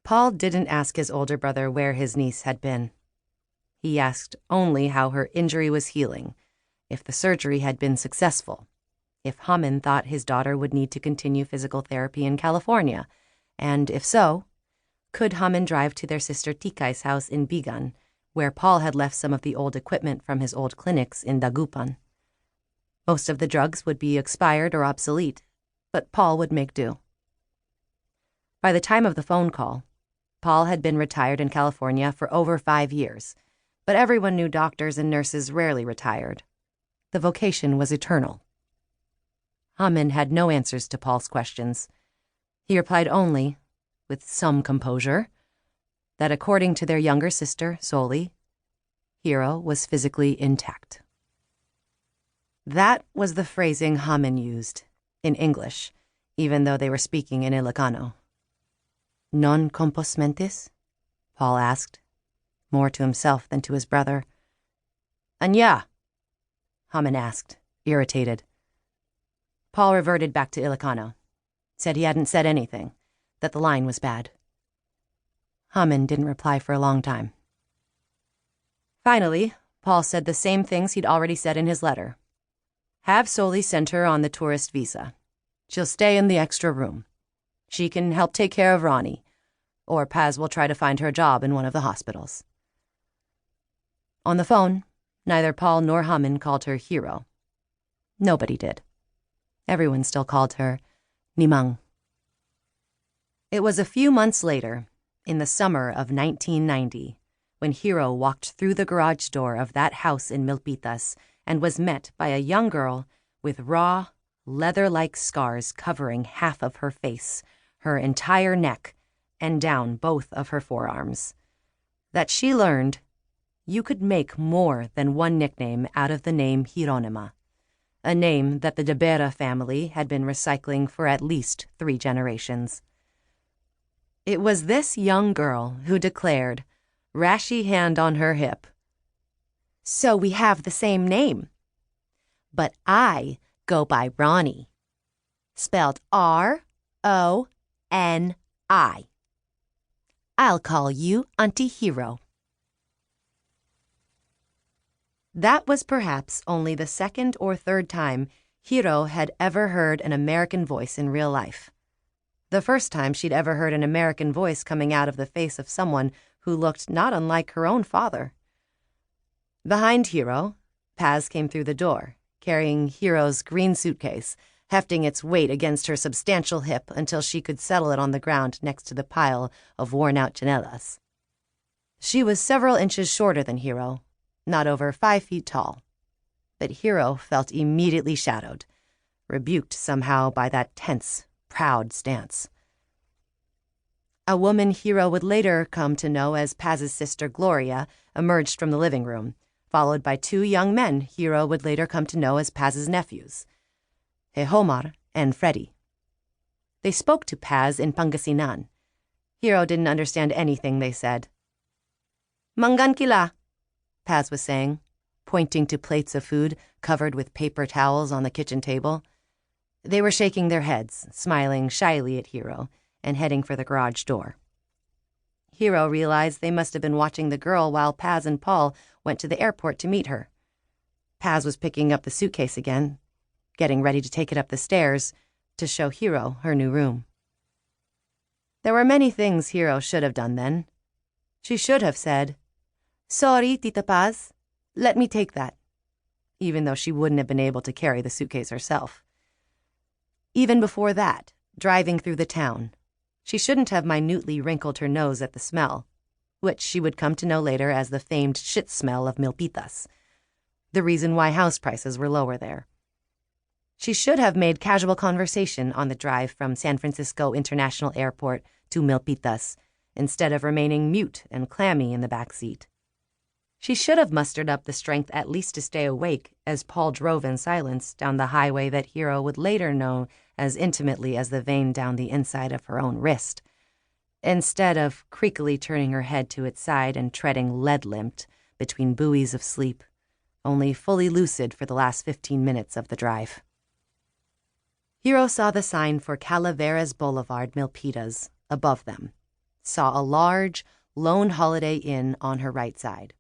Paul didn't ask his older brother where his niece had been. He asked only how her injury was healing, if the surgery had been successful, if Haman thought his daughter would need to continue physical therapy in California, and if so, could Haman drive to their sister Tikai's house in Bigan, where Paul had left some of the old equipment from his old clinics in Dagupan. Most of the drugs would be expired or obsolete, but Paul would make do. By the time of the phone call, Paul had been retired in California for over 5 years, but everyone knew doctors and nurses rarely retired. The vocation was eternal. Haman had no answers to Paul's questions. He replied only, with some composure, that according to their younger sister, Soli, Hero was physically intact. That was the phrasing Haman used, in English, even though they were speaking in Ilocano. Non compos mentis? Paul asked, more to himself than to his brother. Anya? Haman asked, irritated. Paul reverted back to Ilocano, said he hadn't said anything, that the line was bad. Haman didn't reply for a long time. Finally, Paul said the same things he'd already said in his letter. Have Soli send her on the tourist visa. She'll stay in the extra room. She can help take care of Ronnie, or Paz will try to find her a job in one of the hospitals. On the phone, neither Paul nor Haman called her Hero. Nobody did. Everyone still called her Nimang. It was a few months later, in the summer of 1990, when Hero walked through the garage door of that house in Milpitas and was met by a young girl with raw, leather-like scars covering half of her face, her entire neck, and down both of her forearms. That she learned you could make more than one nickname out of the name Hieronima, a name that the De Vera family had been recycling for at least 3 generations. It was this young girl who declared, rashy hand on her hip, "So we have the same name. But I go by Ronnie, spelled R-O-N-I. I'll call you Auntie Hero." That was perhaps only the second or third time Hero had ever heard an American voice in real life. The first time she'd ever heard an American voice coming out of the face of someone who looked not unlike her own father. Behind Hero, Paz came through the door, carrying Hero's green suitcase, hefting its weight against her substantial hip until she could settle it on the ground next to the pile of worn-out chanelas. She was several inches shorter than Hero, not over 5 feet tall, but Hero felt immediately shadowed, rebuked somehow by that tense, proud stance. A woman Hero would later come to know as Paz's sister Gloria emerged from the living room, followed by 2 young men Hero would later come to know as Paz's nephews, Jehomar and Freddy. They spoke to Paz in Pangasinan. Hero didn't understand anything they said. "Manggan kila," Paz was saying, pointing to plates of food covered with paper towels on the kitchen table. They were shaking their heads, smiling shyly at Hero, and heading for the garage door. Hero realized they must have been watching the girl while Paz and Paul went to the airport to meet her. Paz was picking up the suitcase again, getting ready to take it up the stairs to show Hero her new room. There were many things Hero should have done then. She should have said, "Sorry, Tita Paz, let me take that," even though she wouldn't have been able to carry the suitcase herself. Even before that, driving through the town, she shouldn't have minutely wrinkled her nose at the smell, which she would come to know later as the famed shit smell of Milpitas, the reason why house prices were lower there. She should have made casual conversation on the drive from San Francisco International Airport to Milpitas, instead of remaining mute and clammy in the back seat. She should have mustered up the strength at least to stay awake as Paul drove in silence down the highway that Hero would later know as intimately as the vein down the inside of her own wrist, instead of creakily turning her head to its side and treading lead-limped between buoys of sleep, only fully lucid for the last 15 minutes of the drive. Hero saw the sign for Calaveras Boulevard, Milpitas, above them, saw a large, lone Holiday Inn on her right side.